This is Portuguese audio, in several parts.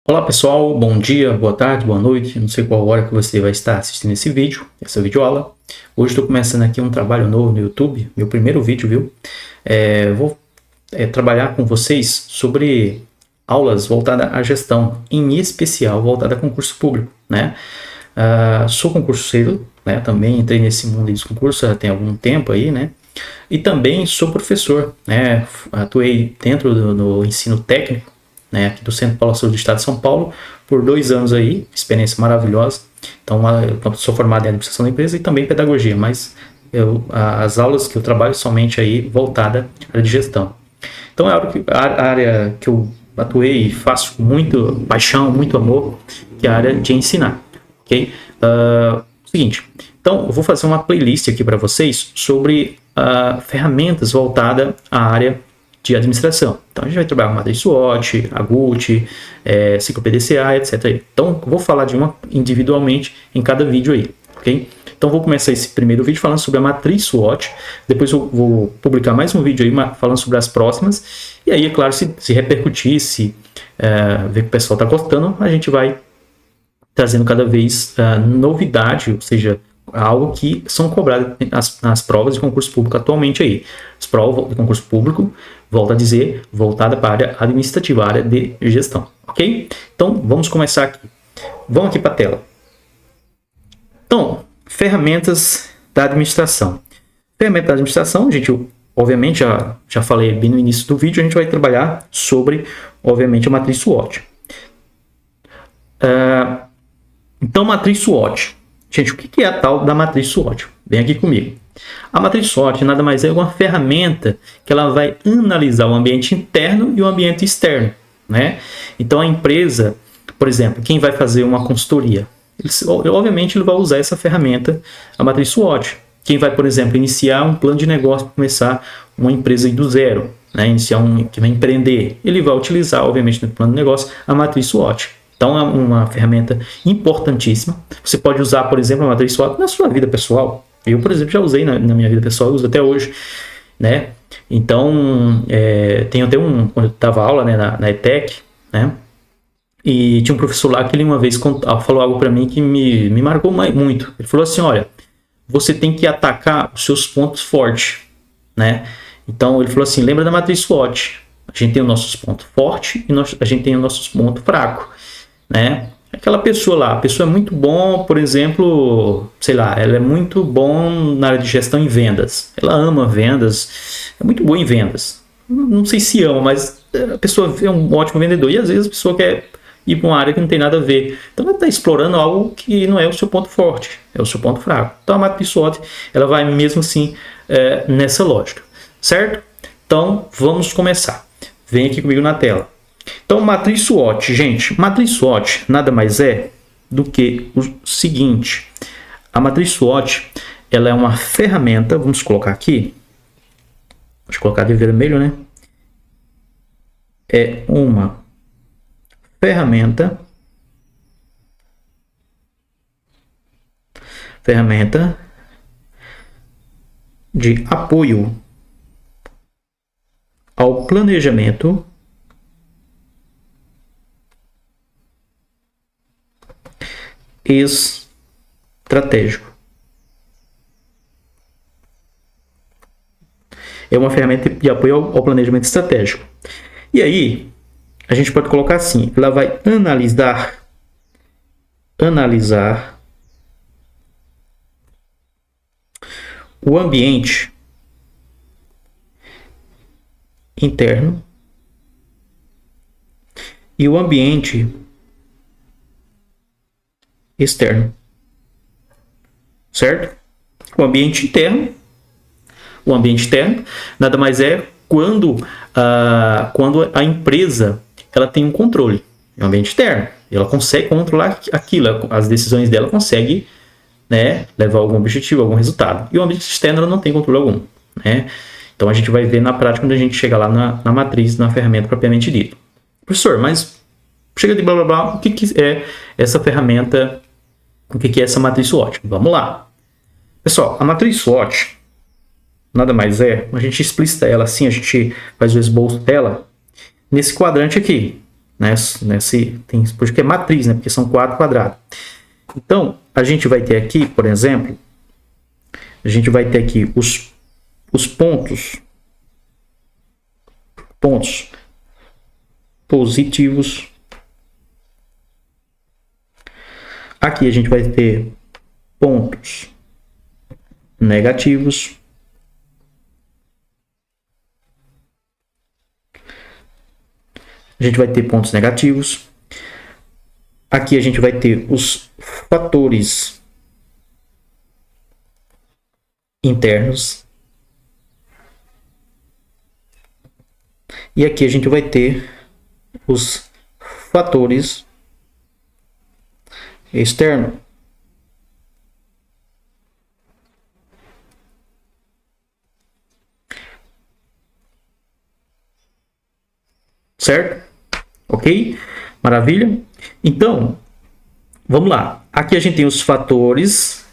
Olá pessoal, bom dia, boa tarde, boa noite, não sei qual hora que você vai estar assistindo esse vídeo, essa videoaula. Hoje estou começando aqui um trabalho novo no YouTube, meu primeiro vídeo, viu? Vou trabalhar com vocês sobre aulas voltadas à gestão, em especial voltada a concurso público, né? Sou concurseiro, né? Também entrei nesse mundo dos concursos já tem algum tempo aí, né? E também sou professor, né? Atuei dentro do ensino técnico, né, aqui do Centro Paulo Saúde do Estado de São Paulo, por 2 anos aí, experiência maravilhosa. Então, eu sou formado em administração da empresa e também pedagogia, mas as aulas que eu trabalho somente aí voltada à área de gestão. Então, a área que eu atuei e faço com muito paixão, muito amor, que é a área de ensinar, ok? Seguinte, então eu vou fazer uma playlist aqui para vocês sobre ferramentas voltadas à área de administração. Então a gente vai trabalhar com matriz SWOT, AGUT, ciclo PDCA, etc. Então eu vou falar de uma individualmente em cada vídeo aí, ok? Então vou começar esse primeiro vídeo falando sobre a matriz SWOT, depois eu vou publicar mais um vídeo aí falando sobre as próximas, e aí é claro, se repercutir, ver que o pessoal está gostando, a gente vai trazendo cada vez novidade, ou seja, algo que são cobradas nas provas de concurso público atualmente aí. As provas de concurso público, volto a dizer, voltada para a área administrativa, a área de gestão, ok? Então, vamos começar aqui. Vamos aqui para a tela. Então, ferramentas da administração. Ferramenta da administração, a gente, obviamente, já falei bem no início do vídeo, a gente vai trabalhar sobre, obviamente, a matriz SWOT. Então, matriz SWOT. Gente, o que é a tal da matriz SWOT? Vem aqui comigo. A matriz SWOT nada mais é uma ferramenta que ela vai analisar o ambiente interno e o ambiente externo, né? Então, a empresa, por exemplo, quem vai fazer uma consultoria, obviamente ele vai usar essa ferramenta, a matriz SWOT. Quem vai, por exemplo, iniciar um plano de negócio para começar uma empresa do zero, né? Que vai empreender, ele vai utilizar, obviamente, no plano de negócio, a matriz SWOT. Então, é uma ferramenta importantíssima. Você pode usar, por exemplo, a matriz SWOT na sua vida pessoal. Eu, por exemplo, já usei na minha vida pessoal, uso até hoje, né? Então, tem até quando eu dava aula, né, na ETEC, né? E tinha um professor lá que ele uma vez falou algo para mim que me marcou muito. Ele falou assim, olha, você tem que atacar os seus pontos fortes, né? Então, ele falou assim, lembra da matriz SWOT. A gente tem os nossos pontos fortes e a gente tem os nossos pontos fracos, né? Aquela pessoa lá, a pessoa é muito bom, por exemplo, sei lá, ela é muito bom na área de gestão em vendas. Ela ama vendas, é muito boa em vendas. Não sei se ama, mas a pessoa é um ótimo vendedor. E às vezes a pessoa quer ir para uma área que não tem nada a ver. Então ela está explorando algo que não é o seu ponto forte, é o seu ponto fraco. Então a matriz SWOT, ela vai mesmo assim nessa lógica, certo? Então vamos começar. Vem aqui comigo na tela. Então, matriz SWOT, gente, matriz SWOT nada mais é do que o seguinte. A matriz SWOT, ela é uma ferramenta, vamos colocar aqui, deixa eu colocar de vermelho, né? É uma ferramenta de apoio ao planejamento estratégico. É uma ferramenta de apoio ao planejamento estratégico. E aí, a gente pode colocar assim, ela vai analisar o ambiente interno e o ambiente externo, certo? O ambiente interno nada mais é quando a empresa ela tem um controle, é um ambiente externo, ela consegue controlar aquilo, as decisões dela consegue, né, levar a algum objetivo, algum resultado. E o ambiente externo ela não tem controle algum, né? Então a gente vai ver na prática quando a gente chega lá na matriz, na ferramenta propriamente dita. Professor, mas chega de blá blá blá, o que é essa ferramenta? O que é essa matriz SWOT? Vamos lá. Pessoal, a matriz SWOT nada mais é, a gente explicita ela assim, a gente faz o esboço dela nesse quadrante aqui. Porque é matriz, né? Porque são 4 quadrados. Então, a gente vai ter aqui, por exemplo, a gente vai ter aqui os pontos positivos. Aqui a gente vai ter pontos negativos. A gente vai ter pontos negativos. Aqui a gente vai ter os fatores internos. E aqui a gente vai ter os fatores externos. Certo? Ok? Maravilha? Então, vamos lá. Aqui a gente tem os fatores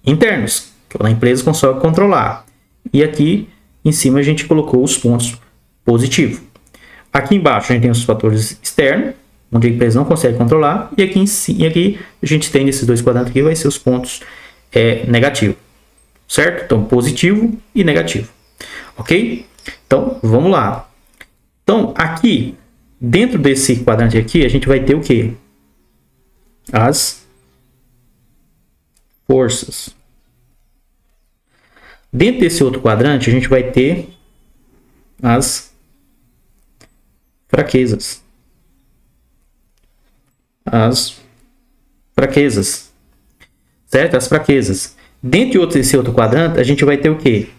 internos, que a empresa consegue controlar. E aqui em cima a gente colocou os pontos positivos. Aqui embaixo a gente tem os fatores externos, onde a empresa não consegue controlar. E aqui, aqui a gente tem nesses dois quadrantes aqui, vai ser os pontos negativos. Certo? Então, positivo e negativo. Ok? Então, vamos lá. Então, aqui, dentro desse quadrante aqui, a gente vai ter o quê? As forças. Dentro desse outro quadrante, a gente vai ter as fraquezas. As fraquezas. Certo? As fraquezas. Dentro desse outro quadrante, a gente vai ter o quê?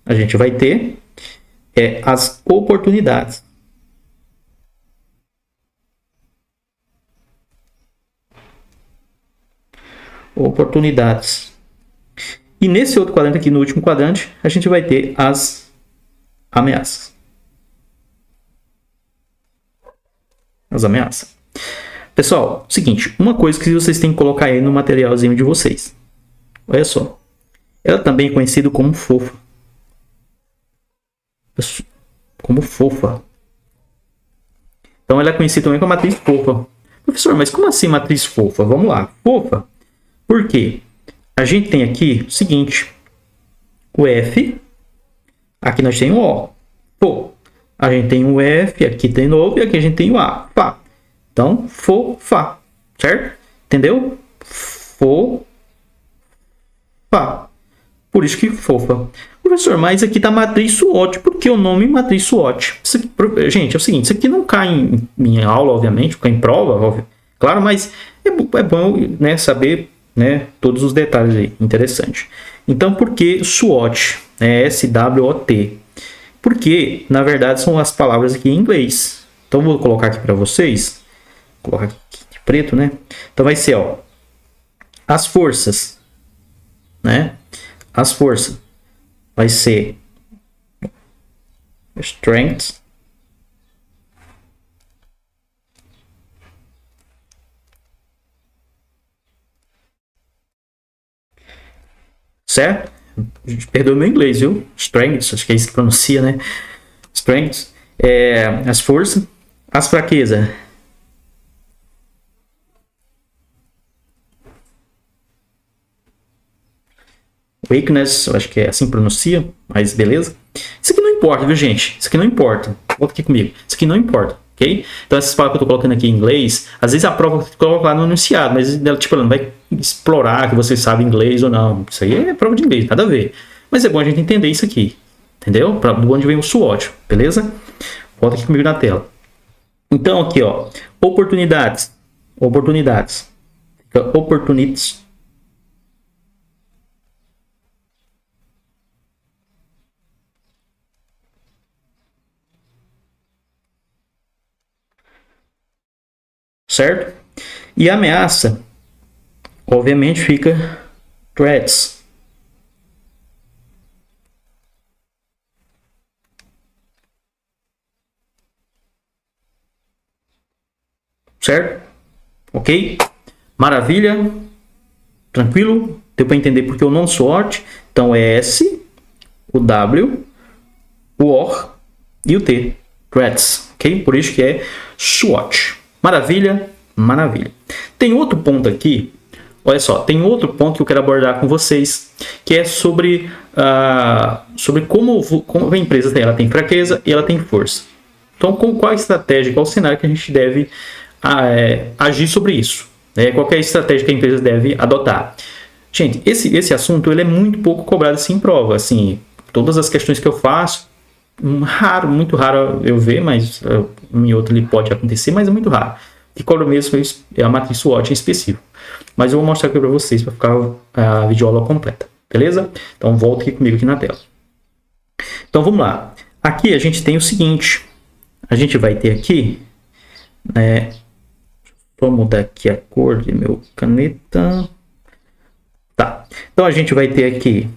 A gente vai ter as oportunidades. Oportunidades. E nesse outro quadrante aqui, no último quadrante, a gente vai ter as ameaças. As ameaças. Pessoal, seguinte, uma coisa que vocês têm que colocar aí no materialzinho de vocês. Olha só. Ela também é conhecida como fofa. Como fofa. Então ela é conhecida também como matriz fofa. Professor, mas como assim matriz fofa? Vamos lá. Fofa. Por quê? A gente tem aqui o seguinte. O F. Aqui nós temos o O. Fo. A gente tem o F. Aqui tem novo. E aqui a gente tem o A. Fá. Então, fofa. Certo? Entendeu? Fofa. Por isso que fofa. Professor, mas aqui tá matriz SWOT. Por que o nome matriz SWOT? Gente, é o seguinte. Isso aqui não cai em minha aula, obviamente. Cai em prova, óbvio. Claro, mas é bom, né, saber, né, todos os detalhes aí. Interessante. Então, por que SWOT? SWOT. Porque, na verdade, são as palavras aqui em inglês. Então, vou colocar aqui para vocês. Vou colocar aqui de preto, né? Então, vai ser, ó. As forças. Né? As forças. Vai ser strength. Certo? Perdoa meu inglês, viu? Strength, acho que é isso que pronuncia, né? Strength. As forças. As fraquezas. Weakness, eu acho que é assim que pronuncia, mas beleza. Isso aqui não importa, viu, gente? Isso aqui não importa. Volta aqui comigo. Isso aqui não importa, ok? Então, essas palavras que eu tô colocando aqui em inglês, às vezes a prova coloca lá no enunciado, mas tipo, ela não vai explorar que você sabe inglês ou não. Isso aí é prova de inglês, nada a ver. Mas é bom a gente entender isso aqui, entendeu? Do onde vem o SWOT, beleza? Volta aqui comigo na tela. Então, aqui, ó, oportunidades. Oportunidades. Fica opportunities. Certo? E a ameaça, obviamente, fica threats. Certo? Ok? Maravilha? Tranquilo? Deu para entender porque o não SWOT. Então é S, o W, o OR e o T. Threats. Ok? Por isso que é SWOT. Maravilha? Maravilha. Tem outro ponto aqui, olha só, tem outro ponto que eu quero abordar com vocês, que é sobre como a empresa ela tem fraqueza e ela tem força. Então, qual a estratégia, qual o cenário que a gente deve agir sobre isso? Né? Qual é a estratégia que a empresa deve adotar? Gente, esse assunto ele é muito pouco cobrado assim, em prova. Assim, todas as questões que eu faço, muito raro eu ver, mas um e outro ele pode acontecer, mas é muito raro. Que cobra mesmo é a matriz SWOT em específico. Mas eu vou mostrar aqui para vocês para ficar a videoaula completa, beleza? Então volta aqui comigo aqui na tela. Então vamos lá. Aqui a gente tem o seguinte, a gente vai ter aqui, né? Vou mudar aqui a cor de meu caneta. Tá. Então a gente vai ter aqui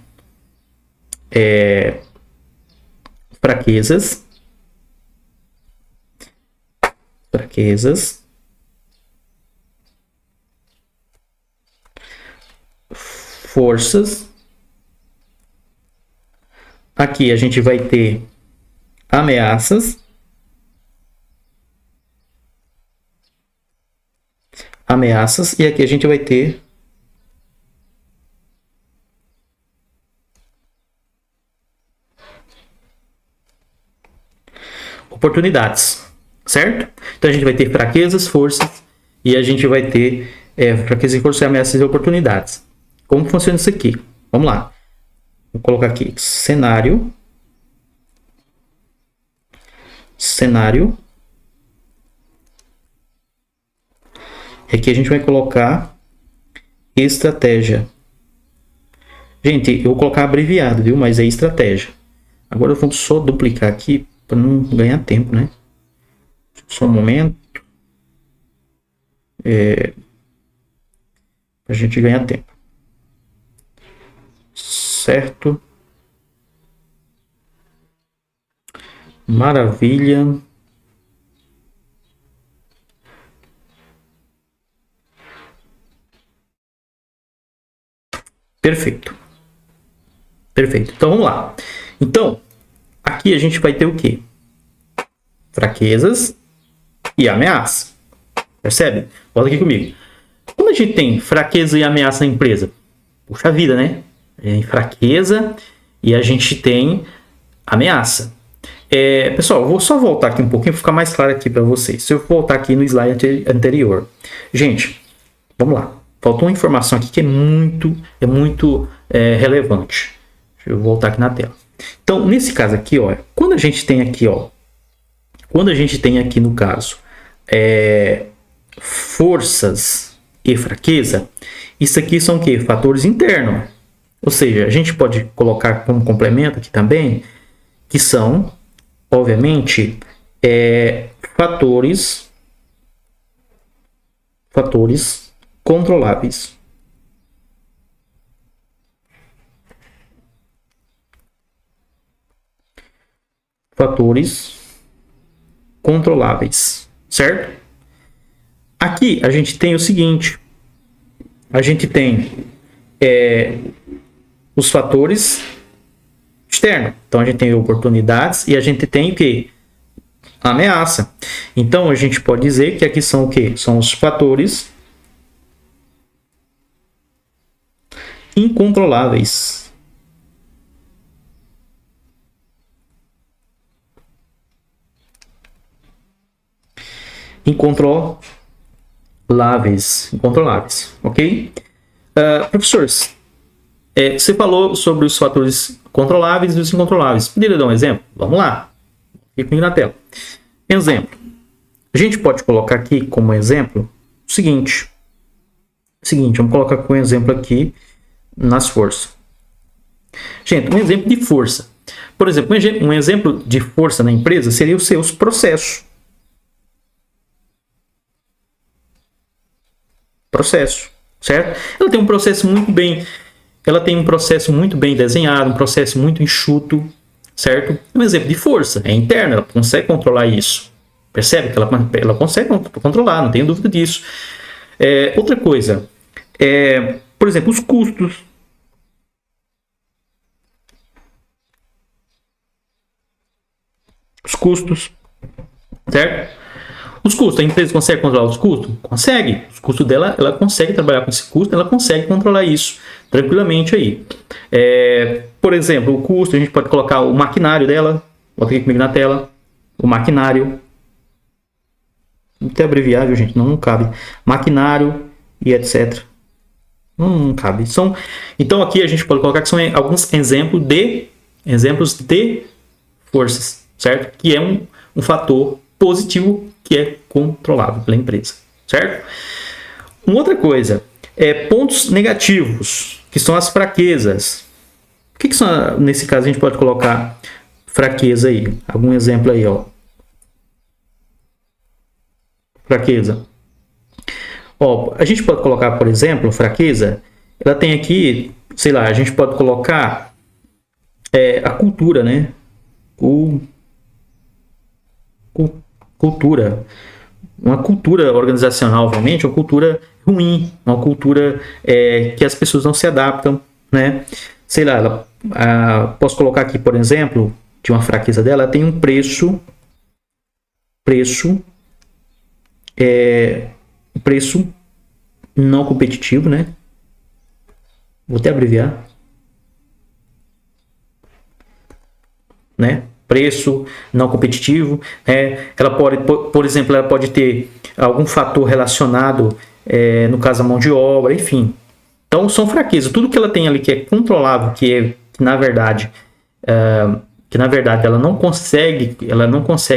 fraquezas, forças. Aqui a gente vai ter ameaças, e aqui a gente vai ter oportunidades, certo? Então a gente vai ter fraquezas, forças e a gente vai ter fraquezas, forças, ameaças e oportunidades. Como funciona isso aqui? Vamos lá. Vou colocar aqui cenário. E aqui a gente vai colocar estratégia. Gente, eu vou colocar abreviado, viu? Mas é estratégia. Agora eu vou só duplicar aqui para não ganhar tempo, né? Só um momento. Para a gente ganhar tempo. Certo. Maravilha. Perfeito. Perfeito. Então vamos lá. Então, aqui a gente vai ter o quê? Fraquezas e ameaça. Percebe? Volta aqui comigo. Quando a gente tem fraqueza e ameaça na empresa, puxa vida, né? Tem fraqueza e a gente tem ameaça. Pessoal, eu vou só voltar aqui um pouquinho para ficar mais claro aqui para vocês. Se eu voltar aqui no slide anterior. Gente, vamos lá. Faltou uma informação aqui que é muito relevante. Deixa eu voltar aqui na tela. Então, nesse caso aqui, ó, quando a gente tem aqui no caso, forças e fraqueza, isso aqui são o quê? Fatores internos. Ou seja, a gente pode colocar como complemento aqui também, que são, obviamente, fatores controláveis. Fatores controláveis, certo? Aqui a gente tem o seguinte, a gente tem os fatores externos. Então a gente tem oportunidades e a gente tem o que? Ameaça. Então a gente pode dizer que aqui são o que? São os fatores incontroláveis. Incontroláveis, ok? Professores, você falou sobre os fatores controláveis e os incontroláveis. Poderia dar um exemplo? Vamos lá. Fica comigo na tela. Exemplo. A gente pode colocar aqui como exemplo o seguinte. Vamos colocar como exemplo aqui nas forças. Gente, um exemplo de força. Por exemplo, um exemplo de força na empresa seria os seus processos. Certo? Ela tem um processo muito bem desenhado, um processo muito enxuto, certo? Um exemplo de força, é interna, ela consegue controlar isso. Percebe que ela consegue controlar, não tenho dúvida disso. Outra coisa, por exemplo, os custos. Certo? Os custos, a empresa consegue controlar os custos? Consegue. Os custos dela, ela consegue trabalhar com esse custo, ela consegue controlar isso tranquilamente aí. Por exemplo, o custo, a gente pode colocar o maquinário dela. Bota aqui comigo na tela. O maquinário. Vou até abreviar, viu, gente? Não cabe. Maquinário e etc. Não cabe. Então aqui a gente pode colocar que são alguns exemplos de forças, certo? Que é um fator positivo que é controlável pela empresa, certo? Uma outra coisa pontos negativos, que são as fraquezas. O que são, nesse caso, a gente pode colocar fraqueza aí? Algum exemplo aí, ó. Fraqueza. Ó, a gente pode colocar, por exemplo, fraqueza. Ela tem aqui, sei lá, a gente pode colocar a cultura, né? Cultura. Uma cultura organizacional, obviamente, uma cultura ruim, uma cultura que as pessoas não se adaptam, né? Sei lá, posso colocar aqui, por exemplo, de uma fraqueza dela, ela tem um preço não competitivo, né? Vou até abreviar, né? Preço não competitivo, ela pode, por exemplo, ela pode ter algum fator relacionado, no caso, a mão de obra, enfim. Então, são fraquezas. Tudo que ela tem ali que é controlável, que na verdade ela não consegue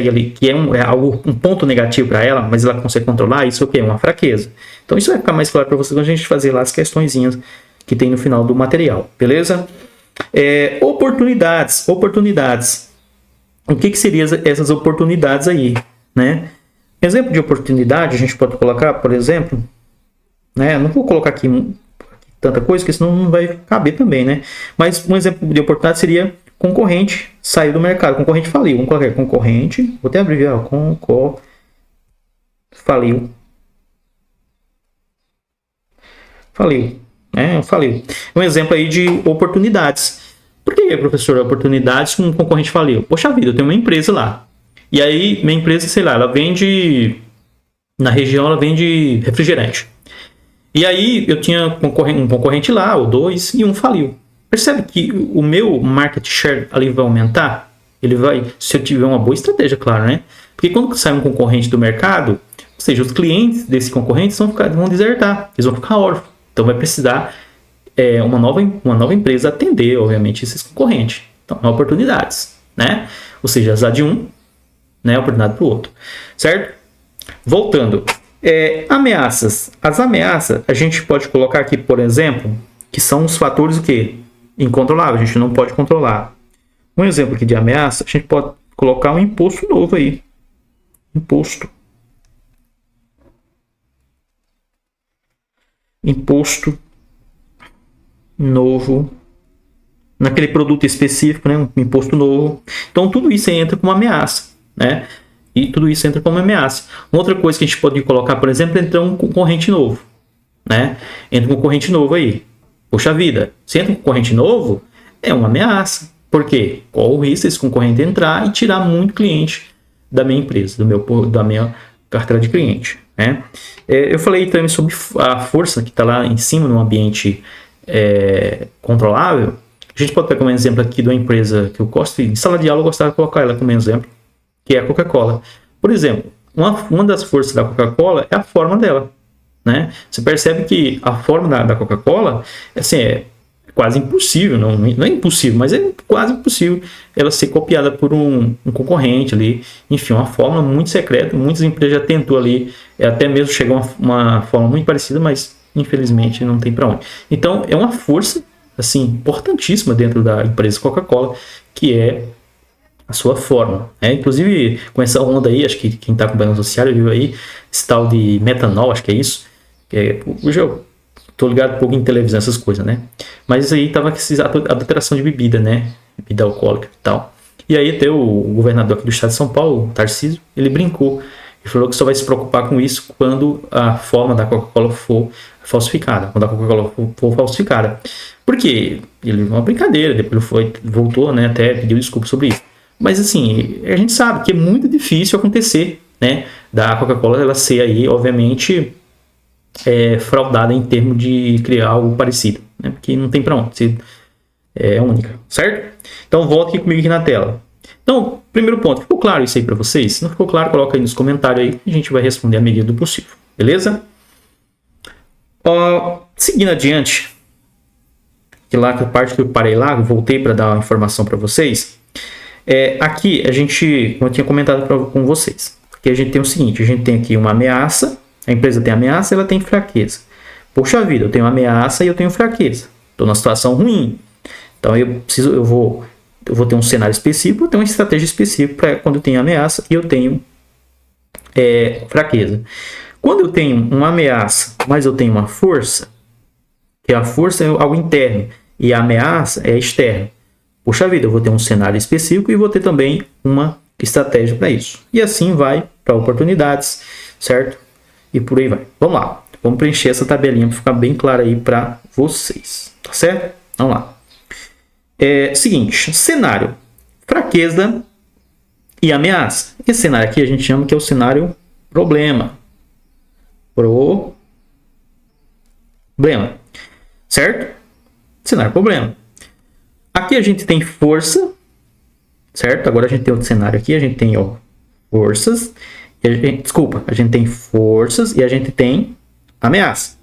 ali, que é um ponto negativo para ela, mas ela consegue controlar, isso é uma fraqueza. Então, isso vai ficar mais claro para vocês quando a gente fazer lá as questõezinhas que tem no final do material, beleza? Oportunidades. O que seriam essas oportunidades aí, né? Exemplo de oportunidade, a gente pode colocar, por exemplo, né? Não vou colocar aqui tanta coisa, porque senão não vai caber também, né? Mas um exemplo de oportunidade seria concorrente saiu do mercado, concorrente faliu. Vamos colocar concorrente, vou até abreviar, faliu. Faliu. Um exemplo aí de oportunidades. Por que, professor, oportunidades com um concorrente faliu? Poxa vida, eu tenho uma empresa lá. E aí, minha empresa, sei lá, ela vende... Na região, ela vende refrigerante. E aí, eu tinha um concorrente lá, ou dois, e um faliu. Percebe que o meu market share ali vai aumentar? Ele vai, se eu tiver uma boa estratégia, claro, né? Porque quando sai um concorrente do mercado, ou seja, os clientes desse concorrente vão desertar, eles vão ficar órfãos. Então, vai precisar... uma nova empresa atender, obviamente, esses concorrentes. Então, oportunidades, né? Ou seja, azar de um, né? Oportunidade para o outro, certo? Voltando, ameaças. As ameaças, a gente pode colocar aqui, por exemplo, que são os fatores o quê? Incontroláveis, a gente não pode controlar. Um exemplo aqui de ameaça, a gente pode colocar um imposto novo aí. Imposto novo naquele produto específico, né? Um imposto novo. Então, tudo isso entra como ameaça, né? E tudo isso entra como ameaça. Uma outra coisa que a gente pode colocar, por exemplo, é entrar um concorrente novo, né? Entra um concorrente novo aí. Poxa vida, se entra um concorrente novo, é uma ameaça. Por quê? Qual o risco desse concorrente entrar e tirar muito cliente da minha empresa, da minha carteira de cliente, né? Eu falei também sobre a força que está lá em cima no ambiente controlável. A gente pode pegar um exemplo aqui de uma empresa que eu gosto, em sala de aula eu gostava de colocar ela como exemplo, que é a Coca-Cola. Por exemplo, uma das forças da Coca-Cola é a forma dela, né? Você percebe que a forma da Coca-Cola assim, é quase impossível, não é impossível, mas é quase impossível ela ser copiada por um concorrente ali. Enfim, uma fórmula muito secreta, muitas empresas já tentou ali, até mesmo chegar a uma fórmula muito parecida, mas infelizmente não tem para onde. Então, é uma força assim, importantíssima dentro da empresa Coca-Cola, que é a sua forma. Inclusive, com essa onda aí, acho que quem está acompanhando o noticiário viu aí, esse tal de metanol, acho que é isso. Hoje eu tô ligado um pouco em televisão, essas coisas, né? Mas isso aí tava com essa adulteração de bebida, né? Bebida alcoólica e tal. E aí até o governador aqui do estado de São Paulo, o Tarcísio, ele brincou. Ele falou que só vai se preocupar com isso quando a forma da Coca-Cola for falsificada. Quando a Coca-Cola for falsificada. Por quê? Ele uma brincadeira, depois voltou, né? Até pediu desculpa sobre isso. Mas assim, a gente sabe que é muito difícil acontecer né, da Coca-Cola ela ser aí, obviamente, fraudada em termos de criar algo parecido, né, porque não tem para onde, é única, certo? Então volta aqui comigo aqui na tela. Então, primeiro ponto, ficou claro isso aí para vocês? Se não ficou claro, coloca aí nos comentários aí, a gente vai responder à medida do possível, beleza? Seguindo adiante, que lá que a parte que eu parei lá, eu voltei para dar uma informação para vocês. Aqui a gente, como eu tinha comentado com vocês, aqui a gente tem o seguinte: a gente tem aqui uma ameaça, a empresa tem ameaça, ela tem fraqueza. Poxa vida, eu tenho ameaça e eu tenho fraqueza. Estou numa situação ruim. Então eu vou ter um cenário específico, eu tenho uma estratégia específica para quando eu tenho ameaça e eu tenho fraqueza. Quando eu tenho uma ameaça, mas eu tenho uma força, que a força é algo interno e a ameaça é externa. Puxa vida, eu vou ter um cenário específico e vou ter também uma estratégia para isso. E assim vai para oportunidades, certo? E por aí vai. Vamos lá. Vamos preencher essa tabelinha para ficar bem claro aí para vocês. Tá certo? Vamos lá. Seguinte, cenário, fraqueza e ameaça. Esse cenário aqui a gente chama que é o cenário problema. Problema. Certo? Cenário problema. Aqui a gente tem força, certo? Agora a gente tem outro cenário aqui, a gente tem forças, a gente tem forças e a gente tem ameaça.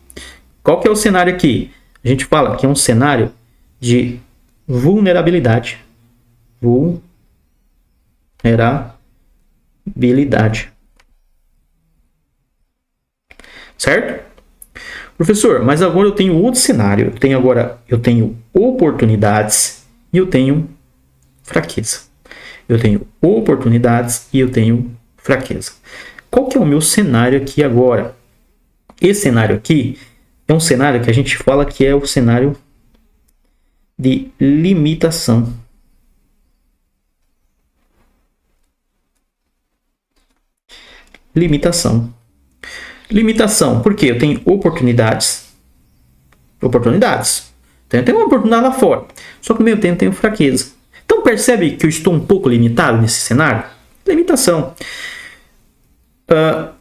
Qual que é o cenário aqui? A gente fala que é um cenário de vulnerabilidade. Vulnerabilidade. Certo? Professor, mas agora eu tenho outro cenário. Eu tenho oportunidades e eu tenho fraqueza. Eu tenho oportunidades e eu tenho fraqueza. Qual que é o meu cenário aqui agora? Esse cenário aqui é um cenário que a gente fala que é o cenário de limitação. Limitação, porque eu tenho oportunidades. Então, eu tenho uma oportunidade lá fora. Só que ao mesmo tempo eu tenho fraqueza. Então percebe que eu estou um pouco limitado nesse cenário? Limitação.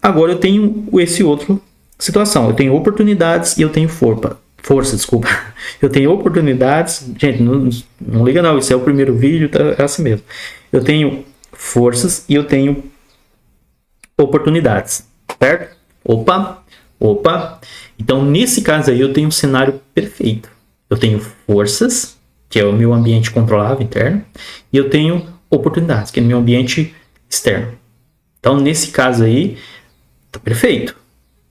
Agora eu tenho esse outro situação. Eu tenho oportunidades e eu tenho força, desculpa. Eu tenho oportunidades. Gente, não liga não. Esse é o primeiro vídeo, tá? É assim mesmo. Eu tenho forças e eu tenho oportunidades. Certo? Opa. Então, nesse caso aí, eu tenho um cenário perfeito. Eu tenho forças, que é o meu ambiente controlável interno, e eu tenho oportunidades, que é o meu ambiente externo. Então, nesse caso aí, tá perfeito.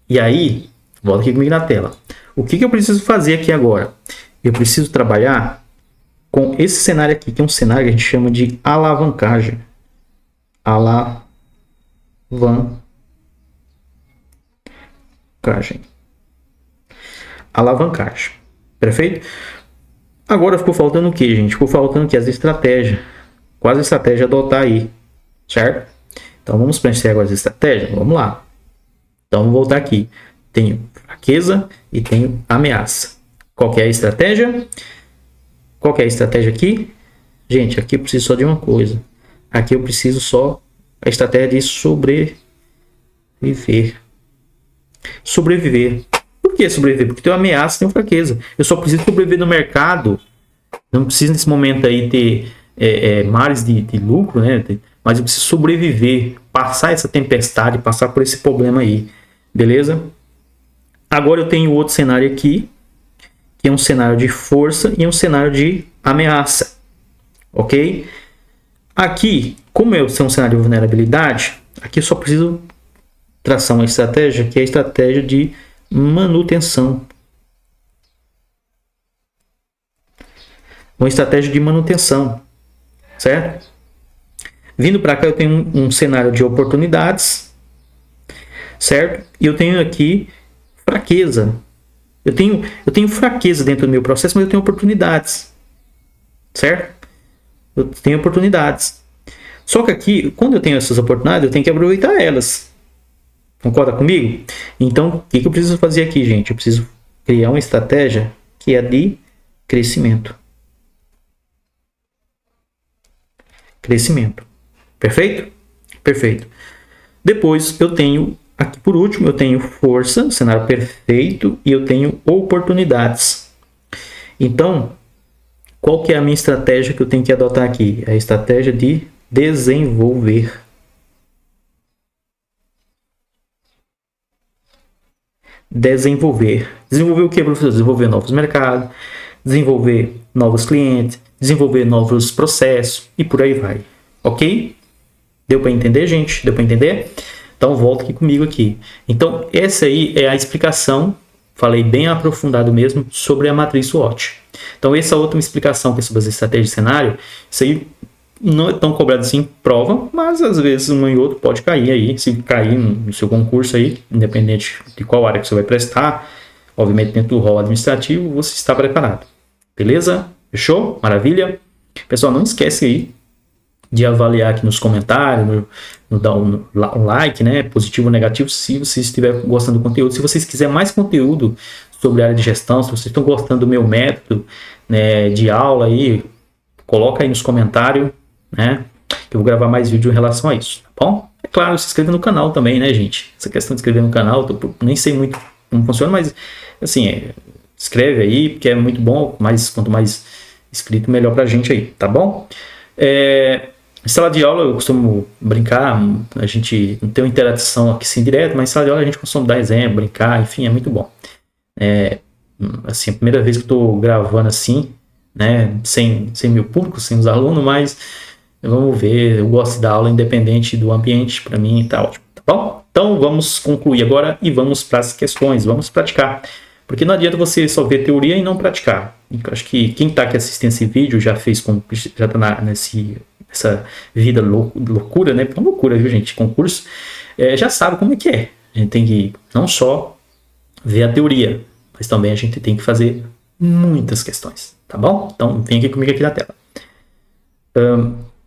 E aí, volta aqui comigo na tela. O que eu preciso fazer aqui agora? Eu preciso trabalhar com esse cenário aqui, que é um cenário que a gente chama de alavancagem. Alavancagem. Perfeito? Agora ficou faltando o que, gente? Ficou faltando que as estratégias. Quais estratégias adotar aí? Certo? Então vamos preencher agora as estratégias? Vamos lá. Então vamos voltar aqui. Tenho fraqueza e tenho ameaça. Qual que é a estratégia? Qual que é a estratégia aqui? Gente, aqui eu preciso só de uma coisa. Aqui eu preciso só a estratégia de sobreviver. Por que sobreviver? Porque tem uma ameaça, tem uma fraqueza. Eu só preciso sobreviver no mercado. Não preciso nesse momento aí ter mares de lucro, né? Mas eu preciso sobreviver, passar essa tempestade, passar por esse problema aí. Beleza? Agora eu tenho outro cenário aqui, que é um cenário de força e um cenário de ameaça. Ok? Aqui, como eu sou um cenário de vulnerabilidade, aqui eu só preciso traçar uma estratégia, que é a estratégia de manutenção. Uma estratégia de manutenção, certo? Vindo para cá eu tenho um cenário de oportunidades, certo? E eu tenho aqui fraqueza. Eu tenho fraqueza dentro do meu processo, mas eu tenho oportunidades, certo? Eu tenho oportunidades. Só que aqui, quando eu tenho essas oportunidades, eu tenho que aproveitar elas. Concorda comigo? Então, o que eu preciso fazer aqui, gente? Eu preciso criar uma estratégia que é de crescimento. Perfeito? Perfeito. Depois eu tenho, aqui por último, eu tenho força, cenário perfeito, e eu tenho oportunidades. Então, qual que é a minha estratégia que eu tenho que adotar aqui? É a estratégia de desenvolver. Desenvolver. Desenvolver o que, professor? Desenvolver novos mercados, desenvolver novos clientes, desenvolver novos processos e por aí vai. Ok? Deu para entender, gente? Deu para entender? Então, volta aqui comigo aqui. Então, essa aí é a explicação, falei bem aprofundado mesmo, sobre a matriz SWOT. Então, essa outra explicação que é sobre as estratégias de cenário, isso aí não é tão cobrado assim em prova, mas às vezes um e outro pode cair aí. Se cair no seu concurso aí, independente de qual área que você vai prestar, obviamente dentro do rol administrativo, você está preparado. Beleza? Fechou? Maravilha? Pessoal, não esquece aí de avaliar aqui nos comentários, dar um like, né? Positivo ou negativo, se você estiver gostando do conteúdo. Se vocês quiserem mais conteúdo sobre a área de gestão, se vocês estão gostando do meu método, né, de aula aí, coloca aí nos comentários, né? Que eu vou gravar mais vídeo em relação a isso, tá bom? É claro, se inscreva no canal também, né, gente? Essa questão de inscrever no canal, nem sei muito como funciona, mas assim, escreve aí, porque é muito bom, mas quanto mais inscrito, melhor pra gente aí, tá bom? Em sala de aula eu costumo brincar, a gente não tem uma interação aqui sem direto, mas em sala de aula a gente costuma dar exemplo, brincar, enfim, é muito bom. Assim, a primeira vez que eu tô gravando assim, né, sem meu público, sem os alunos, mas vamos ver, eu gosto da aula independente do ambiente, para mim tá ótimo, tá bom? Então vamos concluir agora e vamos para as questões, vamos praticar, porque não adianta você só ver teoria e não praticar. Eu acho que quem está aqui assistindo esse vídeo já está nessa vida loucura, né? É uma loucura, viu, gente? Concurso, já sabe como é que é. A gente tem que não só ver a teoria, mas também a gente tem que fazer muitas questões, tá bom? Então vem aqui comigo aqui na tela.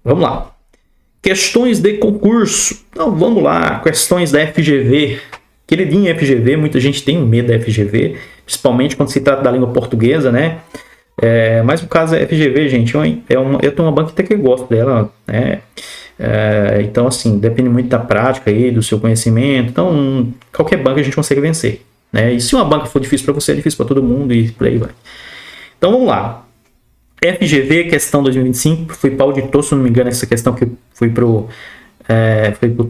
Vamos lá. Questões de concurso. Então vamos lá, questões da FGV. Queridinha FGV, muita gente tem medo da FGV, principalmente quando se trata da língua portuguesa, né? Mas no caso da FGV, gente, eu tenho uma banca até que eu gosto dela, né? Então, assim, depende muito da prática aí, do seu conhecimento. Então, qualquer banca a gente consegue vencer, né? E se uma banca for difícil para você, é difícil para todo mundo e por aí vai. Então, vamos lá. FGV, questão 2025, foi para auditor, se não me engano, essa questão que foi pro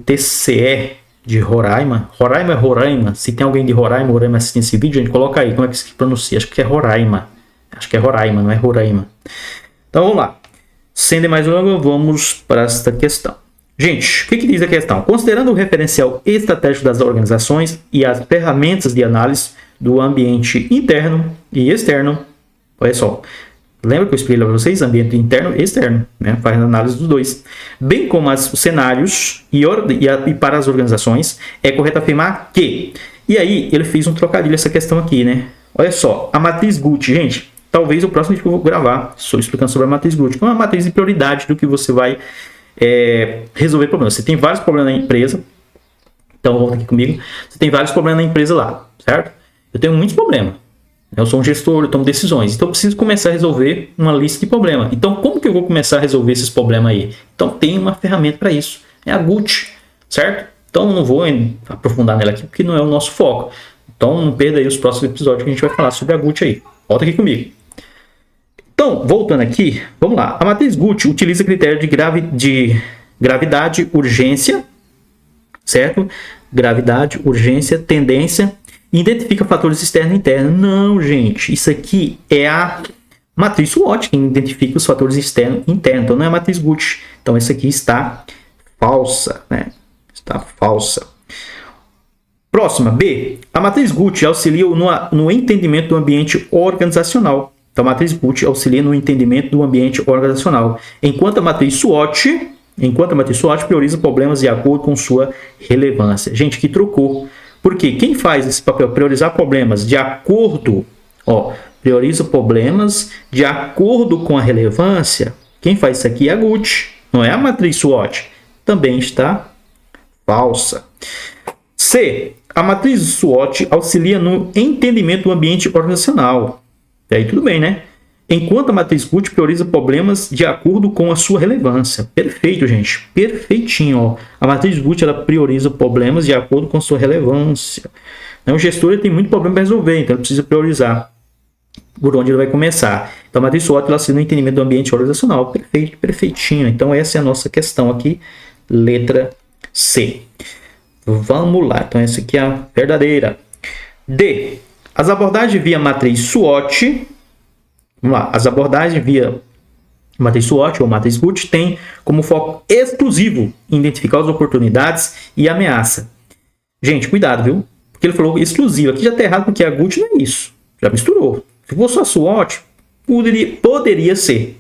TCE de Roraima. Roraima é Roraima. Se tem alguém de Roraima assistindo esse vídeo, a gente coloca aí como é que se pronuncia. Acho que é Roraima. Acho que é Roraima, não é Roraima. Então vamos lá. Sem demais delongas, vamos para esta questão. Gente, o que diz a questão? Considerando o referencial estratégico das organizações e as ferramentas de análise do ambiente interno e externo, olha só. Lembra que eu expliquei para vocês? Ambiente interno e externo, né? Faz análise dos dois. Bem como os cenários e para as organizações, é correto afirmar que... E aí, ele fez um trocadilho essa questão aqui, né? Olha só, a matriz Gucci, gente, talvez o próximo vídeo que eu vou gravar, estou explicando sobre a matriz Gucci, que é uma matriz de prioridade do que você vai resolver problemas. Você tem vários problemas na empresa, então volta aqui comigo, você tem vários problemas na empresa lá, certo? Eu tenho muitos problemas. Eu sou um gestor, eu tomo decisões. Então, eu preciso começar a resolver uma lista de problemas. Então, como que eu vou começar a resolver esses problemas aí? Então, tem uma ferramenta para isso. É a Gucci, certo? Então, não vou aprofundar nela aqui, porque não é o nosso foco. Então, não perda aí os próximos episódios que a gente vai falar sobre a Gucci aí. Volta aqui comigo. Então, voltando aqui, vamos lá. A matriz Gucci utiliza critério de gravidade, urgência, certo? Gravidade, urgência, tendência... Identifica fatores externos e internos. Não, gente. Isso aqui é a matriz SWOT que identifica os fatores externos e internos. Então, não é a matriz Gucci. Então, essa aqui está falsa, né? Está falsa. Próxima, B. A matriz Gucci auxilia no entendimento do ambiente organizacional. Então, a matriz Gucci auxilia no entendimento do ambiente organizacional. Enquanto a matriz SWOT prioriza problemas de acordo com sua relevância. Gente, que trocou. Porque quem faz esse papel, priorizar problemas de acordo, prioriza problemas de acordo com a relevância, quem faz isso aqui é a Gucci, não é a matriz SWOT. Também está falsa. C. A matriz SWOT auxilia no entendimento do ambiente organizacional. E aí tudo bem, né? Enquanto a matriz GUT prioriza problemas de acordo com a sua relevância. Perfeito, gente. Perfeitinho. Ó. A matriz GUT ela prioriza problemas de acordo com a sua relevância. Então, o gestor ele tem muito problema para resolver, então ele precisa priorizar por onde ele vai começar. Então, a matriz SWOT ela auxilia no entendimento do ambiente organizacional. Perfeito, perfeitinho. Então, essa é a nossa questão aqui, letra C. Vamos lá. Então, essa aqui é a verdadeira. D. As abordagens via matriz SWOT. Vamos lá. As abordagens via matriz SWOT ou matriz GUT têm como foco exclusivo em identificar as oportunidades e ameaça. Gente, cuidado, viu? Porque ele falou exclusivo. Aqui já está errado porque a GUT não é isso. Já misturou. Se fosse só SWOT, poderia ser.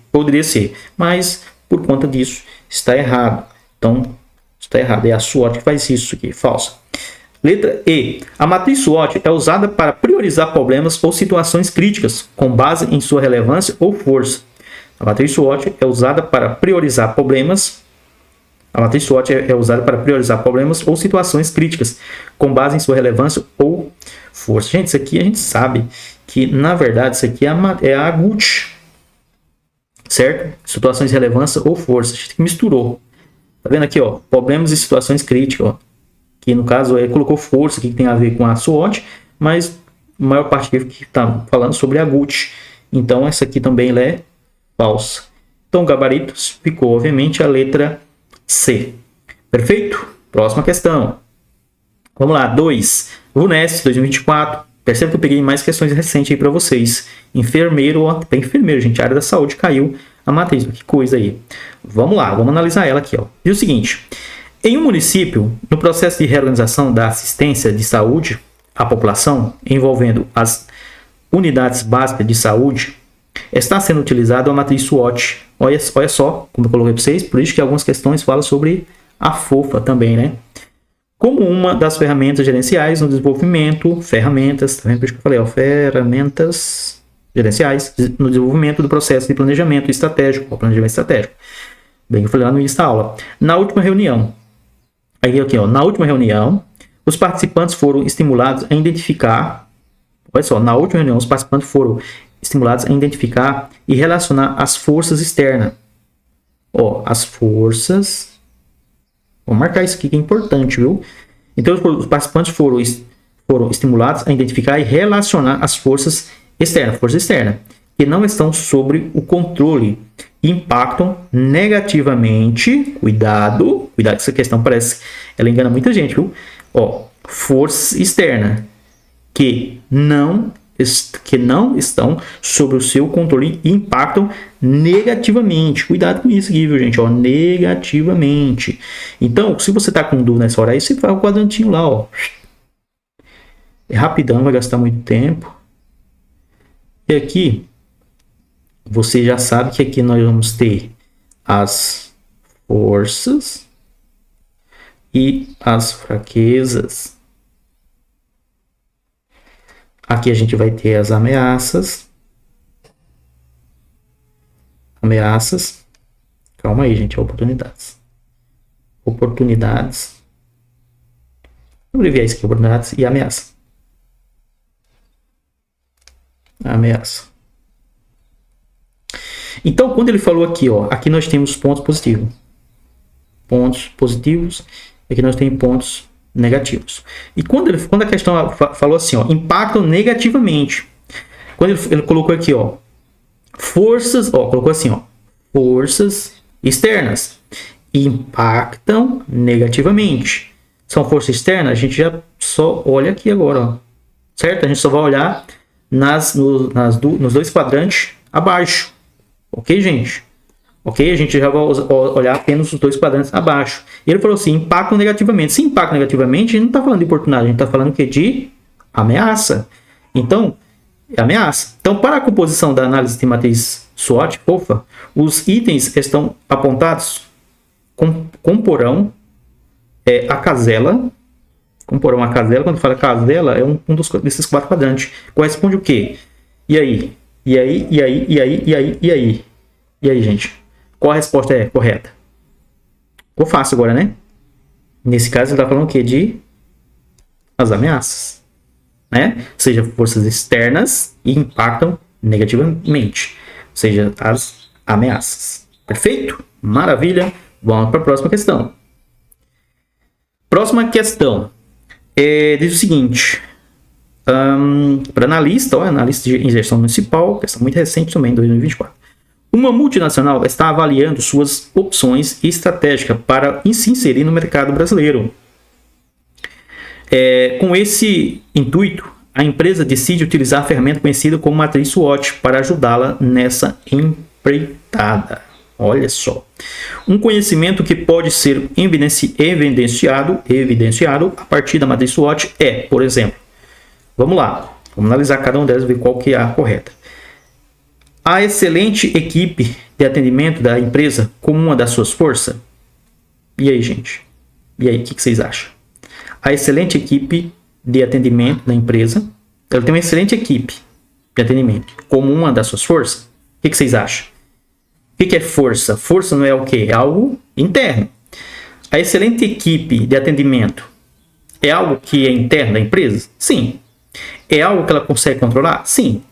Mas, por conta disso, está errado. Então, está errado. É a SWOT que faz isso aqui. Falsa. Letra E. A matriz SWOT é usada para priorizar problemas ou situações críticas, com base em sua relevância ou força. A matriz SWOT é usada para priorizar problemas. A matriz SWOT é usada para priorizar problemas ou situações críticas, com base em sua relevância ou força. Gente, isso aqui a gente sabe que, na verdade, isso aqui é a GUT. Certo? Situações de relevância ou força. A gente misturou. Tá vendo aqui, ó? Problemas e situações críticas, ó. Que no caso ele colocou força, que tem a ver com a SWOT, mas a maior parte que está falando sobre a GUT. Então, essa aqui também ela é falsa. Então, gabaritos ficou, obviamente, a letra C. Perfeito? Próxima questão. Vamos lá, 2. VUNESP 2024. Percebe que eu peguei mais questões recentes aí para vocês. Enfermeiro, ó, tem enfermeiro, gente. A área da saúde caiu a matriz. Que coisa aí. Vamos lá, vamos analisar ela aqui, ó. E o seguinte. Em um município, no processo de reorganização da assistência de saúde à população, envolvendo as unidades básicas de saúde, está sendo utilizada a matriz SWOT. Olha só, como eu coloquei para vocês, por isso que algumas questões falam sobre a FOFA também, né? Como uma das ferramentas gerenciais no desenvolvimento, ferramentas, tá vendo? Por isso que eu falei, ó, ferramentas gerenciais no desenvolvimento do processo de planejamento estratégico, ó, planejamento estratégico. Bem, eu falei lá no início da aula. Na última reunião, aí aqui, ó, na última reunião, os participantes foram estimulados a identificar, olha só, na última reunião, os participantes foram estimulados a identificar e relacionar as forças externas. Ó, as forças. Vou marcar isso aqui que é importante, viu? Então, os participantes foram estimulados a identificar e relacionar as forças externas, que não estão sob o controle e impactam negativamente. Cuidado, essa questão parece, ela engana muita gente, viu? Ó, força externa que não estão sob o seu controle e impactam negativamente. Cuidado com isso aqui, viu, gente? Ó, negativamente. Então, se você está com dúvida nessa hora aí, você faz o quadrantinho lá, ó. É rapidão, vai gastar muito tempo. E aqui, você já sabe que aqui nós vamos ter as forças e as fraquezas. Aqui a gente vai ter as ameaças. Calma aí, gente. Oportunidades. Vou abreviar isso aqui. Oportunidades e ameaça. Então, quando ele falou aqui, ó, aqui nós temos pontos positivos. Aqui nós temos pontos negativos. E quando a questão falou assim, ó, impactam negativamente. Quando ele colocou aqui, ó, forças, ó, colocou assim, ó, forças externas impactam negativamente. São forças externas, a gente já só olha aqui agora, ó, certo? A gente só vai olhar nos dois quadrantes abaixo. Ok, gente? Ok? A gente já vai olhar apenas os dois quadrantes abaixo. E ele falou assim, impactam negativamente. Se impactam negativamente, a gente não está falando de oportunidade, a gente está falando que de ameaça. Então, é ameaça. Então, para a composição da análise de matriz SWOT, FOFA, os itens estão apontados comporão a casela. Comporão a casela, quando fala casela, é um desses quatro quadrantes. Corresponde o quê? E aí? E aí, gente? Qual a resposta é correta? Ficou fácil agora, né? Nesse caso, ele está falando o quê? De as ameaças. Né? Ou seja, forças externas e impactam negativamente. seja, as ameaças. Perfeito? Maravilha. Vamos para a próxima questão. Próxima questão diz o seguinte: para analista, analista de gestão municipal, questão muito recente também, 2024. Uma multinacional está avaliando suas opções estratégicas para se inserir no mercado brasileiro. Com esse intuito, a empresa decide utilizar a ferramenta conhecida como matriz SWOT para ajudá-la nessa empreitada. Olha só. Um conhecimento que pode ser evidenciado a partir da matriz SWOT é, por exemplo, vamos lá, vamos analisar cada uma delas e ver qual que é a correta. A excelente equipe de atendimento da empresa como uma das suas forças? E aí, gente? E aí, o que vocês acham? A excelente equipe de atendimento da empresa, ela tem uma excelente equipe de atendimento como uma das suas forças? O que vocês acham? O que é força? Força não é o quê? É algo interno. A excelente equipe de atendimento é algo que é interno da empresa? Sim. É algo que ela consegue controlar? Sim.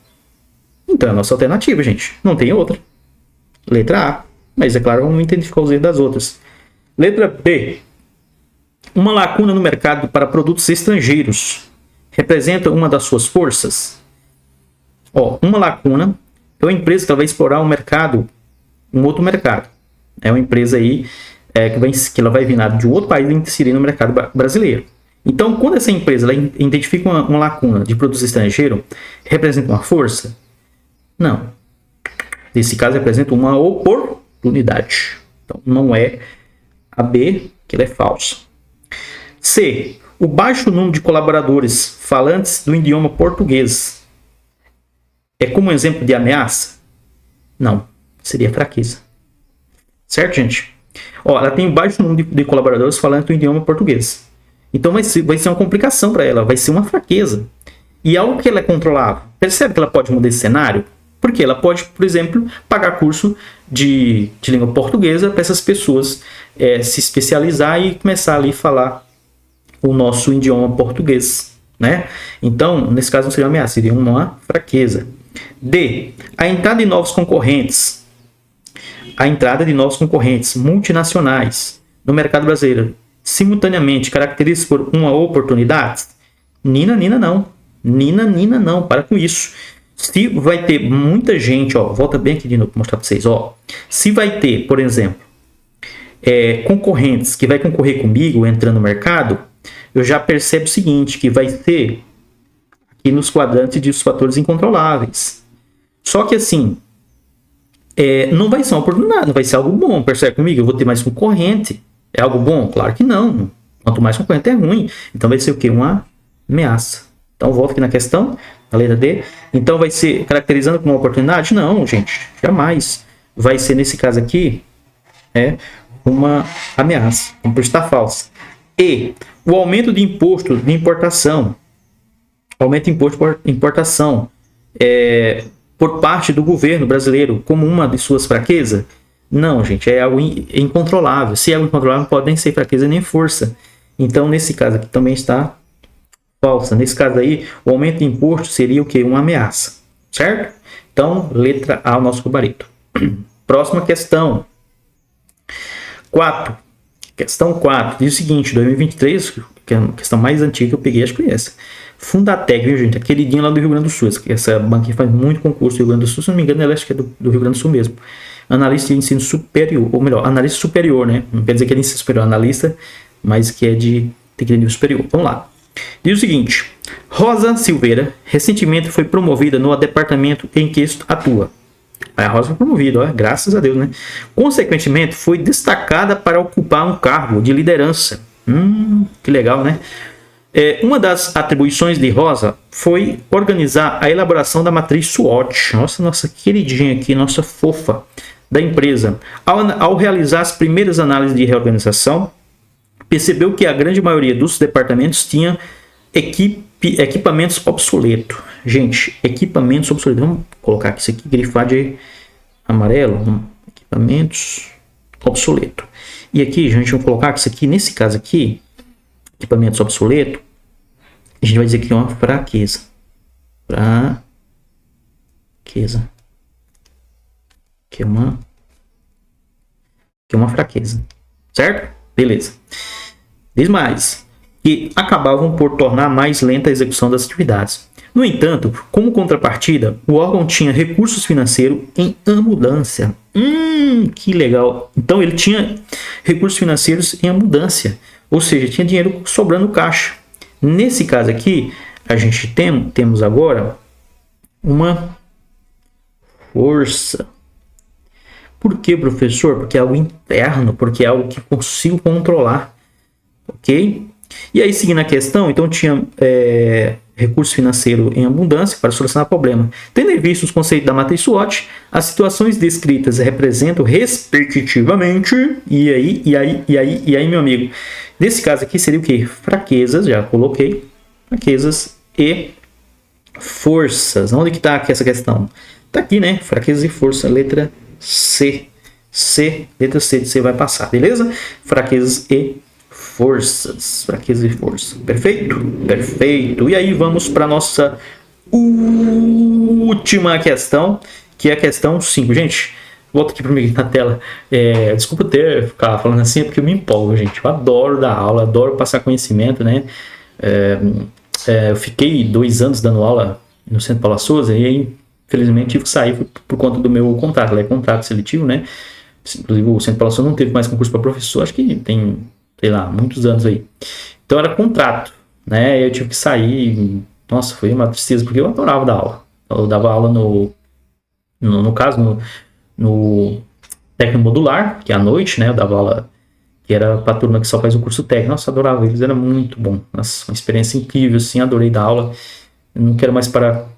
Então é a nossa alternativa, gente. Não tem outra. Letra A. Mas é claro, vamos identificar os erros das outras. Letra B. Uma lacuna no mercado para produtos estrangeiros representa uma das suas forças? Uma lacuna é uma empresa que ela vai explorar um outro mercado. É uma empresa aí que ela vai vir de um outro país e inserir no mercado brasileiro. Então, quando essa empresa ela identifica uma lacuna de produtos estrangeiros, representa uma força? Não. Nesse caso, representa uma oportunidade. Então, não é a B, que ela é falsa. C. O baixo número de colaboradores falantes do idioma português é como um exemplo de ameaça? Não. Seria fraqueza. Certo, gente? Ela tem um baixo número de colaboradores falantes do idioma português. Então vai ser uma complicação para ela, vai ser uma fraqueza. E algo que ela é controlável. Percebe que ela pode mudar esse cenário? Porque ela pode, por exemplo, pagar curso de língua portuguesa para essas pessoas se especializar e começar ali a falar o nosso idioma português, né? Então, nesse caso não seria uma ameaça, seria uma fraqueza. D. A entrada de novos concorrentes multinacionais no mercado brasileiro simultaneamente caracteriza por uma oportunidade? Nina, não. Nina, não. Para com isso. Se vai ter muita gente, volta bem aqui de novo para mostrar para vocês, se vai ter, por exemplo, concorrentes que vai concorrer comigo entrando no mercado, eu já percebo o seguinte, que vai ter aqui nos quadrantes de fatores incontroláveis. Só que assim, não vai ser uma oportunidade, não vai ser algo bom, percebe comigo? Eu vou ter mais concorrente. É algo bom? Claro que não. Quanto mais concorrente é ruim. Então vai ser o quê? Uma ameaça. Então volta aqui na questão, a letra D. Então vai ser caracterizando como uma oportunidade? Não, gente, jamais. Vai ser nesse caso aqui, uma ameaça. Então por isso está falsa. E o aumento de imposto de importação. Aumento de imposto por importação por parte do governo brasileiro como uma de suas fraquezas? Não, gente, é algo incontrolável. Se é algo incontrolável, não pode nem ser fraqueza nem força. Então, nesse caso aqui também está falsa. Nesse caso aí, o aumento de imposto seria o quê? Uma ameaça, certo? Então, letra A, o nosso gabarito. Próxima questão. 4. Questão 4. Diz o seguinte, 2023, que é a questão mais antiga que eu peguei, acho que é essa. Fundatec, viu, gente? Aquele dia lá do Rio Grande do Sul. Essa banca faz muito concurso do Rio Grande do Sul. Se não me engano, ela acho que é do Rio Grande do Sul mesmo. Analista de ensino superior, ou melhor, analista superior, né? Não quer dizer que é de ensino superior, analista, mas que é de nível superior. Vamos lá. Diz o seguinte: Rosa Silveira recentemente foi promovida no departamento em que atua. A Rosa foi promovida, graças a Deus, né? Consequentemente, foi destacada para ocupar um cargo de liderança. Que legal, né? Uma das atribuições de Rosa foi organizar a elaboração da matriz SWOT. Nossa queridinha aqui, nossa fofa da empresa. Ao realizar as primeiras análises de reorganização, percebeu que a grande maioria dos departamentos tinha equipamentos obsoletos. Gente, equipamentos obsoletos. Vamos colocar aqui isso aqui, grifar de amarelo. Equipamentos obsoletos. E aqui, gente, vamos colocar que isso aqui, nesse caso aqui, equipamentos obsoletos, a gente vai dizer que é uma fraqueza. Fraqueza. que é uma fraqueza, certo? Beleza. Diz mais, que acabavam por tornar mais lenta a execução das atividades. No entanto, como contrapartida, o órgão tinha recursos financeiros em abundância. Que legal! Então ele tinha recursos financeiros em abundância, ou seja, tinha dinheiro sobrando caixa. Nesse caso aqui, a gente temos agora uma força. Por que, professor? Porque é algo interno, porque é algo que consigo controlar, ok? E aí, seguindo a questão, então tinha recurso financeiro em abundância para solucionar o problema. Tendo em vista os conceitos da matriz SWOT, as situações descritas representam respectivamente, e aí, meu amigo, nesse caso aqui seria o que? Fraquezas, já coloquei, fraquezas e forças. Onde que está essa questão? Está aqui, né? Fraquezas e força, letra C. Letra C de C vai passar, beleza? Fraquezas e forças. Fraquezas e força. Perfeito? Perfeito. E aí vamos para a nossa última questão, que é a questão 5. Gente, volta aqui para mim na tela. Desculpa ficar falando assim, é porque eu me empolgo, gente. Eu adoro dar aula, adoro passar conhecimento, né? Eu fiquei 2 anos dando aula no Centro Paula Souza e aí, infelizmente, tive que sair por conta do meu contrato. Lá é contrato seletivo, né? Inclusive, o Centro Paula Souza não teve mais concurso para professor, acho que tem, sei lá, muitos anos aí. Então era contrato, né? Eu tive que sair. Nossa, foi uma tristeza, porque eu adorava dar aula. Eu dava aula no caso, no técnico modular, que é à noite, né? Eu dava aula que era para a turma que só faz o curso técnico. Nossa, eu adorava eles, era muito bom. Nossa, uma experiência incrível, assim, adorei dar aula. Eu não quero mais parar,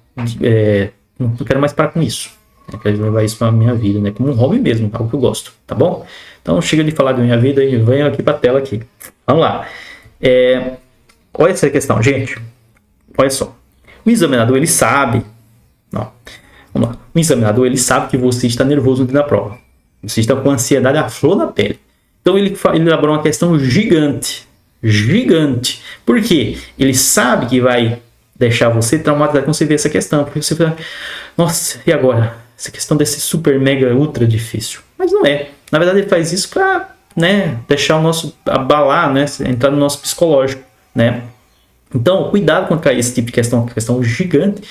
não quero mais parar com isso. Eu quero levar isso para a minha vida, né? Como um hobby mesmo, algo que eu gosto, tá bom? Então chega de falar da minha vida e venho aqui para a tela aqui. Vamos lá. Olha essa questão, gente. Olha só. O examinador, ele sabe. Não. Vamos lá. O examinador, ele sabe que você está nervoso no dia da prova. Você está com ansiedade à flor da pele. Então ele elaborou uma questão gigante. Gigante. Por quê? Ele sabe que vai deixar você traumatizado quando você vê essa questão. Porque você fala, nossa, e agora? Essa questão deve ser super, mega, ultra difícil. Mas não é. Na verdade, ele faz isso para, né, deixar o nosso, abalar, né, entrar no nosso psicológico, né. Então, cuidado quando cair esse tipo de questão gigante.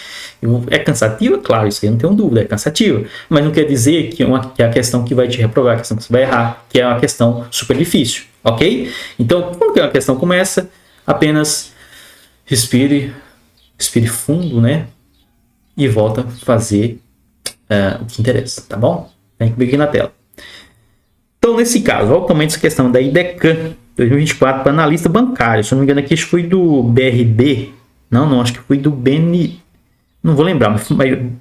É cansativa? Claro, isso aí não tenho dúvida, é cansativa. Mas não quer dizer que é a questão que vai te reprovar, a questão que você vai errar, que é uma questão super difícil, ok? Então, quando é uma questão como essa, apenas respire fundo, né? E volta a fazer o que interessa, tá bom? Vem comigo aqui na tela. Então, nesse caso, olha também essa questão da IDECAN 2024 para analista bancário. Se eu não me engano, aqui acho que foi do BRB. Não, acho que foi do BN. Não vou lembrar, mas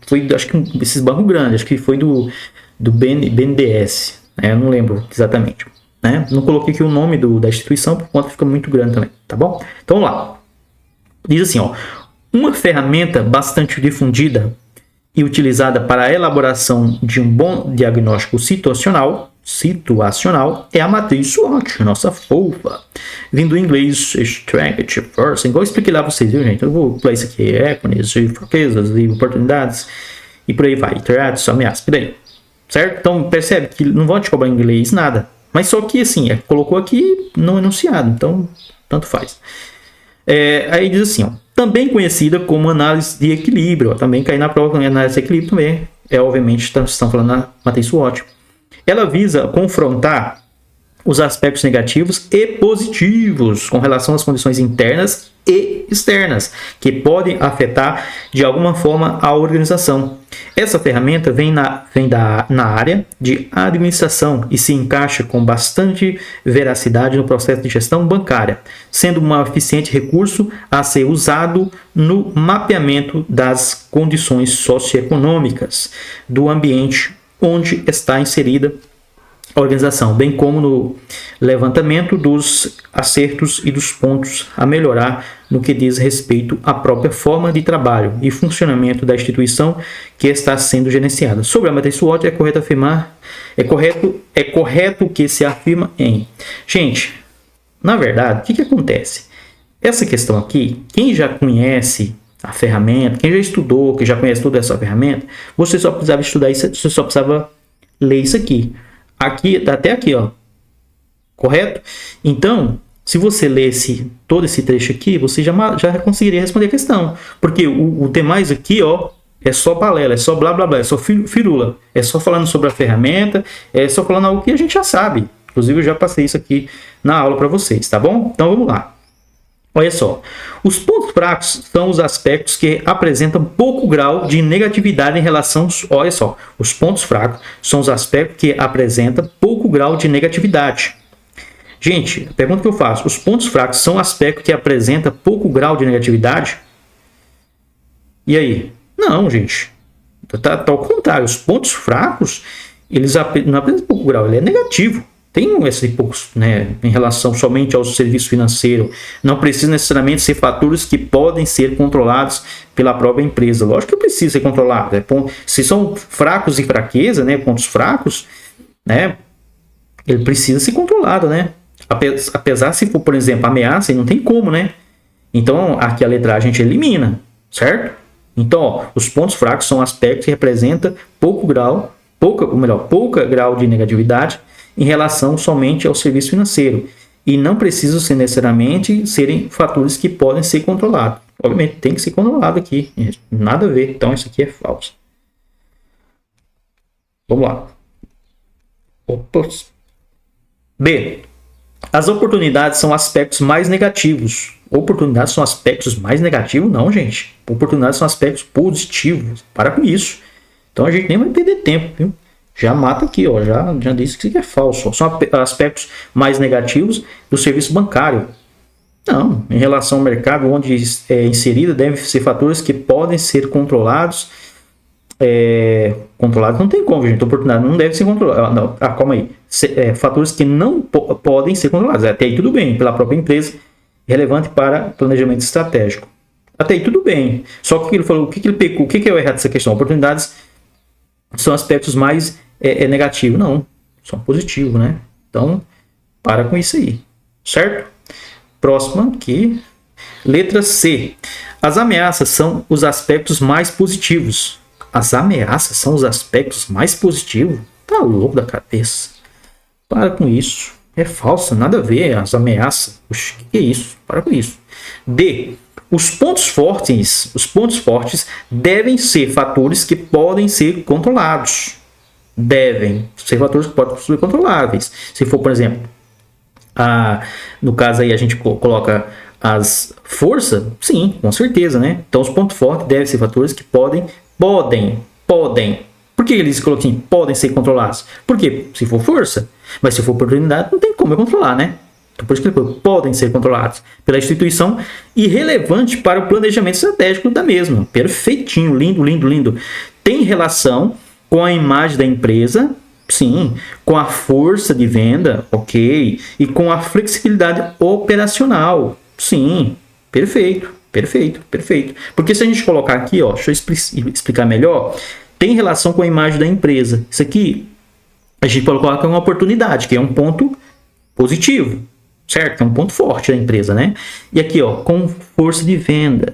foi, acho que esses bancos grandes, acho que foi do BNDES. Né? Eu não lembro exatamente. Né? Não coloquei aqui o nome da instituição, por conta fica muito grande também, tá bom? Então vamos lá. Diz assim, ó. Uma ferramenta bastante difundida e utilizada para a elaboração de um bom diagnóstico situacional é a matriz SWOT, nossa fofa. Vindo do inglês Strength, Force, igual eu expliquei lá pra vocês, viu, gente? Eu vou pular isso aqui, ícones, fraquezas e oportunidades, e por aí vai, tratos, ameaças, por aí, certo? Então, percebe que não vão te cobrar em inglês nada, mas só que, assim, colocou aqui não enunciado, então, tanto faz. Aí diz assim, ó, também conhecida como análise de equilíbrio, ó, também cai na prova, análise de equilíbrio também, obviamente, estão falando na matriz SWOT. Ela visa confrontar os aspectos negativos e positivos com relação às condições internas e externas, que podem afetar de alguma forma a organização. Essa ferramenta vem na área de administração e se encaixa com bastante veracidade no processo de gestão bancária, sendo um eficiente recurso a ser usado no mapeamento das condições socioeconômicas do ambiente onde está inserida a organização, bem como no levantamento dos acertos e dos pontos a melhorar no que diz respeito à própria forma de trabalho e funcionamento da instituição que está sendo gerenciada. Sobre a matriz SWOT, é correto afirmar, é correto que se afirma em. Gente, na verdade, o que acontece? Essa questão aqui, quem já conhece a ferramenta, quem já estudou, que já conhece toda essa ferramenta, você só precisava estudar isso, você só precisava ler isso aqui. Aqui, até aqui, ó. Correto? Então, se você lesse todo esse trecho aqui, você já conseguiria responder a questão. Porque o demais aqui, ó, é só balela, é só blá blá blá, é só firula. É só falando sobre a ferramenta, é só falando algo que a gente já sabe. Inclusive, eu já passei isso aqui na aula para vocês, tá bom? Então, vamos lá. Olha só, os pontos fracos são os aspectos que apresentam pouco grau de negatividade em relação... Olha só, os pontos fracos são os aspectos que apresentam pouco grau de negatividade. Gente, a pergunta que eu faço, os pontos fracos são aspectos que apresentam pouco grau de negatividade? E aí? Não, gente. Tá ao contrário, os pontos fracos, eles não apresentam pouco grau, ele é negativo. Tem esse poucos, né, em relação somente ao serviço financeiro. Não precisa necessariamente ser fatores que podem ser controlados pela própria empresa. Lógico que precisa ser controlado. Se são fracos e fraqueza, né, pontos fracos, né, ele precisa ser controlado, né? Apesar se for, por exemplo, ameaça, não tem como, né? Então, aqui a letra A a gente elimina, certo? Então, ó, os pontos fracos são aspectos que representam pouco grau de negatividade em relação somente ao serviço financeiro. E não precisam ser necessariamente serem fatores que podem ser controlados. Obviamente, tem que ser controlado aqui. Nada a ver. Então, isso aqui é falso. Vamos lá. Opa. B. As oportunidades são aspectos mais negativos. Oportunidades são aspectos mais negativos? Não, gente. Oportunidades são aspectos positivos. Para com isso. Então, a gente nem vai perder tempo, viu? Já mata aqui, ó, já disse que isso é falso. São aspectos mais negativos do serviço bancário. Não, em relação ao mercado onde é inserida, devem ser fatores que podem ser controlados. Controlados não tem como, gente. Oportunidade não deve ser controlada. Calma aí. Fatores que não podem ser controlados. Até aí tudo bem, pela própria empresa, relevante para planejamento estratégico. Até aí tudo bem. Só que ele falou, o que ele pecou? O que é o errado dessa questão? Oportunidades são aspectos mais negativos. Não, são positivos, né? Então, para com isso aí, certo? Próxima aqui, letra C. As ameaças são os aspectos mais positivos. As ameaças são os aspectos mais positivos? Tá louco da cabeça. Para com isso. É falso, nada a ver as ameaças. Oxe, que é isso? Para com isso. D. Os pontos fortes devem ser fatores que podem ser controlados. Devem ser fatores que podem ser controláveis. Se for, por exemplo, no caso aí a gente coloca as forças, sim, com certeza, né? Então os pontos fortes devem ser fatores que podem. Por que eles colocam assim, podem ser controlados? Porque se for força, mas se for oportunidade, não tem como eu controlar, né? Então, por isso que ele falou, podem ser controlados pela instituição e relevante para o planejamento estratégico da mesma. Perfeitinho, lindo, lindo, lindo. Tem relação com a imagem da empresa, sim, com a força de venda, ok, e com a flexibilidade operacional, sim, perfeito. Porque se a gente colocar aqui, ó, deixa eu explicar melhor, tem relação com a imagem da empresa. Isso aqui, a gente pode colocar uma oportunidade, que é um ponto positivo, certo? É um ponto forte da empresa, né? E aqui, ó, com força de venda,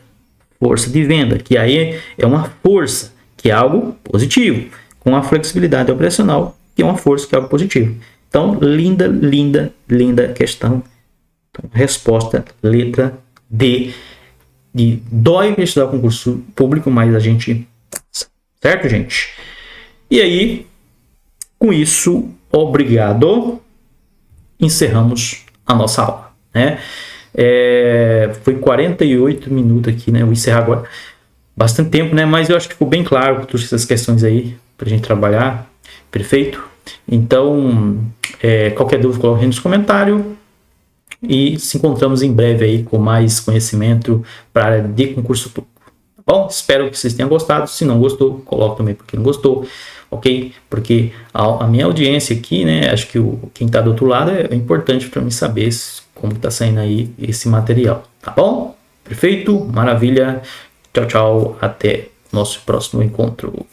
que aí é uma força, que é algo positivo, com a flexibilidade operacional, que é uma força, que é algo positivo. Então, linda questão. Então, resposta, letra D. Dói para estudar concurso público, mas a gente passa. Certo, gente? E aí, com isso, obrigado. Encerramos a nossa aula, né? Foi 48 minutos aqui, né? Eu vou encerrar agora. Bastante tempo, né? Mas eu acho que ficou bem claro todas essas questões aí pra gente trabalhar. Perfeito? Então, qualquer dúvida, coloque aí nos comentários. E se encontramos em breve aí com mais conhecimento para a área de concurso público. Tá bom? Espero que vocês tenham gostado. Se não gostou, coloque também porque não gostou. Ok? Porque a minha audiência aqui, né? Acho que quem está do outro lado é importante para mim saber como está saindo aí esse material. Tá bom? Perfeito? Maravilha. Tchau, tchau. Até nosso próximo encontro.